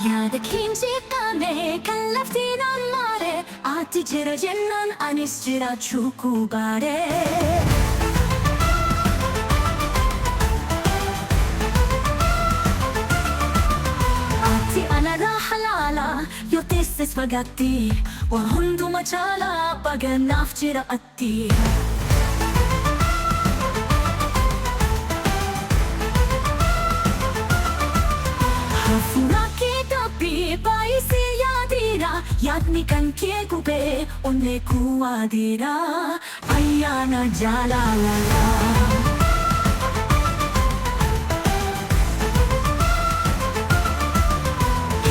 Yada kimsikame kalaftinan mare Ati jira jennan anis jira chukubare Ati anara halala yoteses pagati Wahundu machala paganaf jira atti Hafuraki tapi paisi yadira Yadni kan kiegube onne kuadira Ayana jalalala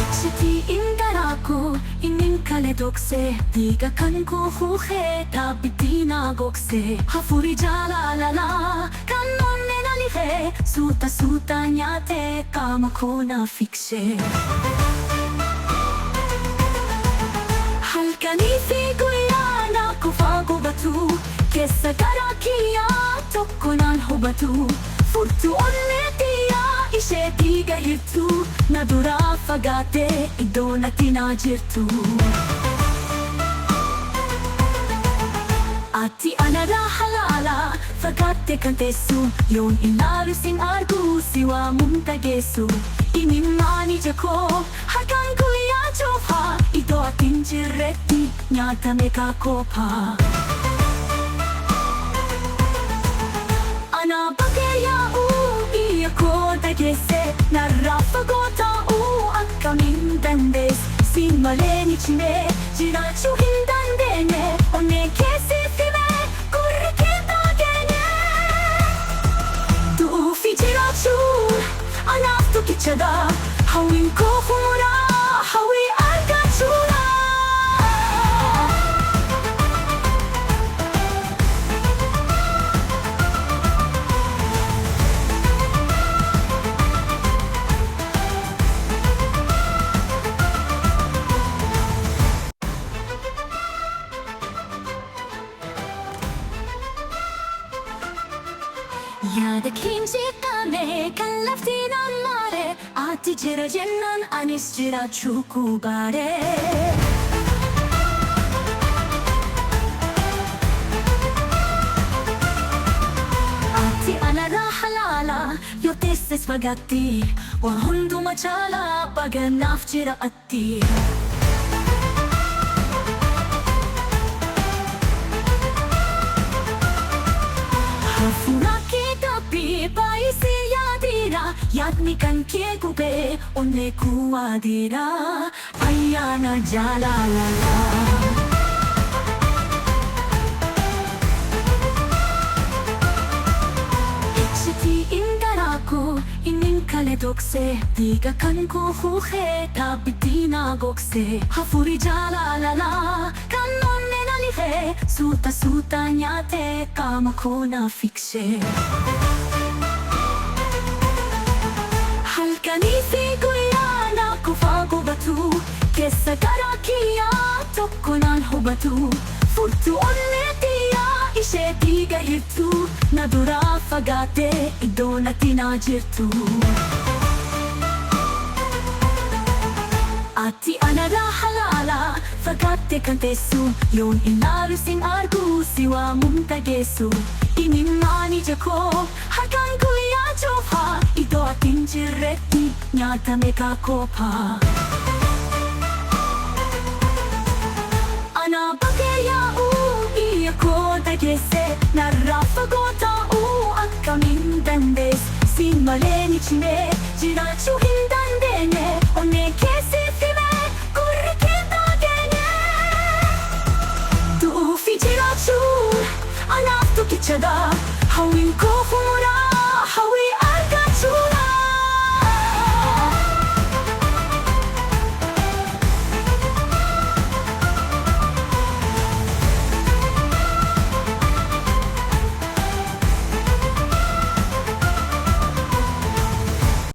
Ichiti indaraku inin kaledokse Diga kan kuhuhe tapi tinagokse Hafuri jalalala kan onne nalihe Suta nyate kama kona fikse Halkani figuyana kufago batu Kesa garakia tokkonan hubatu Furtu onnetia ishe tiga hirtu Nadura fagate idona tinajirtu Ati anara halala fagate kantesu Yon inarusin argu siwa muntagesu Inimani jako hakan kuya jofa Ito atin jireti nyata meka kopa Ana bageya iya ko dagese Narafagota akka mindandes Sinmaleni chime jirachu hindandene One kesi Anafto kichada hawin ko humura hawi agachura Yada kimsikame kalaftinan mare Ati jira jennan anis jira chukubare Ati anara halala yoteses pagati Wahundu machala paganaf jira atti Hafuraki tapi paisi yadira Yadni kan kiegube onne kuadira Ayana jalalala Ichiti indaraku inin kaledokse Diga kan kuhuhe tapi tinagokse Hafuri jalalala kan onne nalihe Suta nyate kama kona fikse Halkani figuyana kufago batu Kesa garakia tokkonan hubatu Furtu onnetia ishe tiga hirtu Nadura fagate idona tinajirtu Ati anara halala fagate kantesu Yon inarusin argu siwa muntagesu Inimani jako hakan kuya jofa Ito atin jireti nyata meka kopa Ana bageya iya ko dagese Narafagota akka mindandes Sinmaleni chime jirachu hindandene One kesi fime kurikindagene Du fijirachu Anafto kichada hawin ko